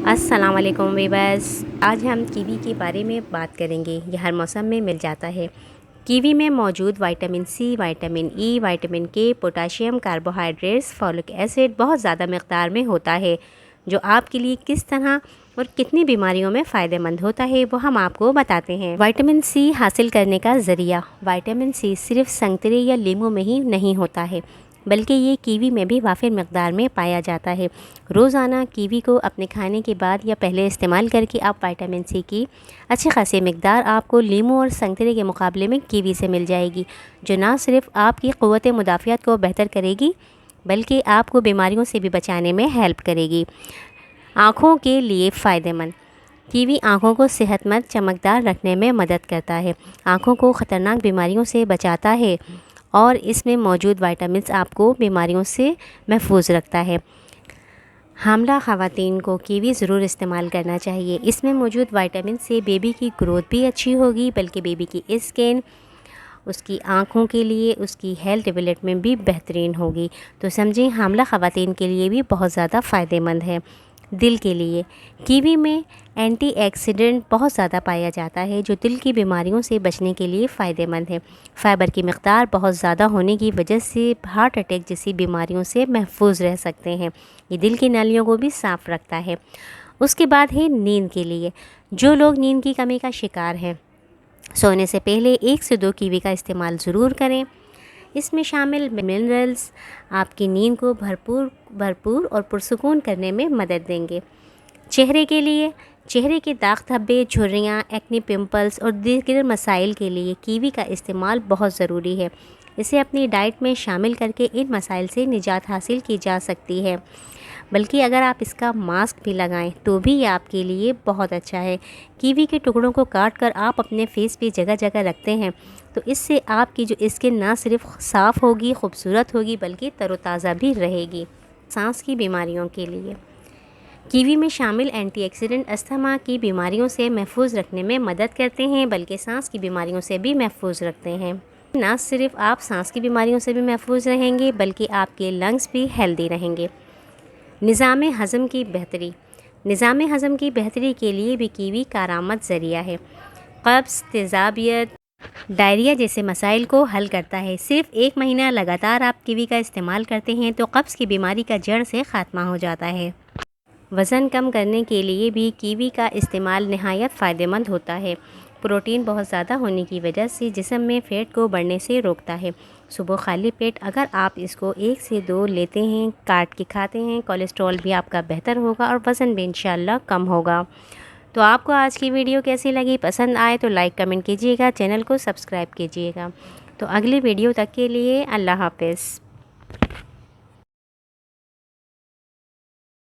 السلام علیکم ویورز، آج ہم کیوی کے بارے میں بات کریں گے۔ یہ ہر موسم میں مل جاتا ہے۔ کیوی میں موجود vitamin C, vitamin E, vitamin K, potassium, carbohydrates, folic acid بہت زیادہ مقدار میں ہوتا ہے، جو آپ کے لیے کس طرح اور کتنی بیماریوں میں فائدہ مند ہوتا ہے وہ ہم آپ کو بتاتے ہیں۔ وٹامن سی حاصل کرنے کا ذریعہ۔ وٹامن سی صرف سنترے یا لیموں میں ہی نہیں ہوتا ہے، بلکہ یہ کیوی میں بھی وافر مقدار میں پایا جاتا ہے۔ روزانہ کیوی کو اپنے کھانے کے بعد یا پہلے استعمال کر کے آپ وٹامن سی کی اچھی خاصی مقدار آپ کو لیموں اور سنترے کے مقابلے میں کیوی سے مل جائے گی، جو نہ صرف آپ کی قوت مدافعت کو بہتر کرے گی بلکہ آپ کو بیماریوں سے بھی بچانے میں ہیلپ کرے گی۔ آنکھوں کے لیے فائدہ مند۔ کیوی آنکھوں کو صحت مند چمکدار رکھنے میں مدد کرتا ہے، آنکھوں کو خطرناک بیماریوں سے بچاتا ہے اور اس میں موجود وٹامنز آپ کو بیماریوں سے محفوظ رکھتا ہے۔ حاملہ خواتین کو کیوی ضرور استعمال کرنا چاہیے۔ اس میں موجود وٹامن سے بیبی کی گروتھ بھی اچھی ہوگی، بلکہ بیبی کی اسکن، اس کی آنکھوں کے لیے، اس کی ہیلتھ ڈیولپمنٹ بھی بہترین ہوگی۔ تو سمجھیں حاملہ خواتین کے لیے بھی بہت زیادہ فائدہ مند ہے۔ دل کے لیے کیوی میں اینٹی ایکسیڈنٹ بہت زیادہ پایا جاتا ہے، جو دل کی بیماریوں سے بچنے کے لیے فائدہ مند ہے۔ فائبر کی مقدار بہت زیادہ ہونے کی وجہ سے ہارٹ اٹیک جیسی بیماریوں سے محفوظ رہ سکتے ہیں۔ یہ دل کی نالیوں کو بھی صاف رکھتا ہے۔ اس کے بعد ہے نیند کے لیے۔ جو لوگ نیند کی کمی کا شکار ہیں، سونے سے پہلے 1 سے 2 کیوی کا استعمال ضرور کریں۔ اس میں شامل منرلز آپ کی نیند کو بھرپور اور پرسکون کرنے میں مدد دیں گے۔ چہرے کے لیے چہرے کے داغ دھبے، جھریاں، ایکنی، پمپلز اور دیگر مسائل کے لیے کیوی کا استعمال بہت ضروری ہے۔ اسے اپنی ڈائٹ میں شامل کر کے ان مسائل سے نجات حاصل کی جا سکتی ہے، بلکہ اگر آپ اس کا ماسک بھی لگائیں تو بھی یہ آپ کے لیے بہت اچھا ہے۔ کیوی کے ٹکڑوں کو کاٹ کر آپ اپنے فیس پہ جگہ جگہ رکھتے ہیں تو اس سے آپ کی جو اسکن نہ صرف صاف ہوگی، خوبصورت ہوگی، بلکہ تر و تازہ بھی رہے گی۔ سانس کی بیماریوں کے لیے کیوی میں شامل اینٹی ایکسیڈنٹ استھما کی بیماریوں سے محفوظ رکھنے میں مدد کرتے ہیں، بلکہ سانس کی بیماریوں سے بھی محفوظ رکھتے ہیں۔ نہ صرف آپ سانس کی بیماریوں سے بھی محفوظ رہیں گے، بلکہ آپ کے لنگز بھی ہیلدی رہیں گے۔ نظام ہضم کی بہتری۔ نظام ہضم کی بہتری کے لیے بھی کیوی کارآمد ذریعہ ہے۔ قبض، تیزابیت، ڈائریا جیسے مسائل کو حل کرتا ہے۔ صرف 1 مہینہ لگاتار آپ کیوی کا استعمال کرتے ہیں تو قبض کی بیماری کا جڑ سے خاتمہ ہو جاتا ہے۔ وزن کم کرنے کے لیے بھی کیوی کا استعمال نہایت فائدہ مند ہوتا ہے۔ پروٹین بہت زیادہ ہونے کی وجہ سے جسم میں فیٹ کو بڑھنے سے روکتا ہے۔ صبح خالی پیٹ اگر آپ اس کو 1 سے 2 لیتے ہیں، کاٹ کے کھاتے ہیں، کولیسٹرول بھی آپ کا بہتر ہوگا اور وزن بھی انشاءاللہ کم ہوگا۔ تو آپ کو آج کی ویڈیو کیسی لگی؟ پسند آئے تو لائک کمنٹ کیجیے گا، چینل کو سبسکرائب کیجیے گا۔ تو اگلی ویڈیو تک کے لیے اللہ حافظ۔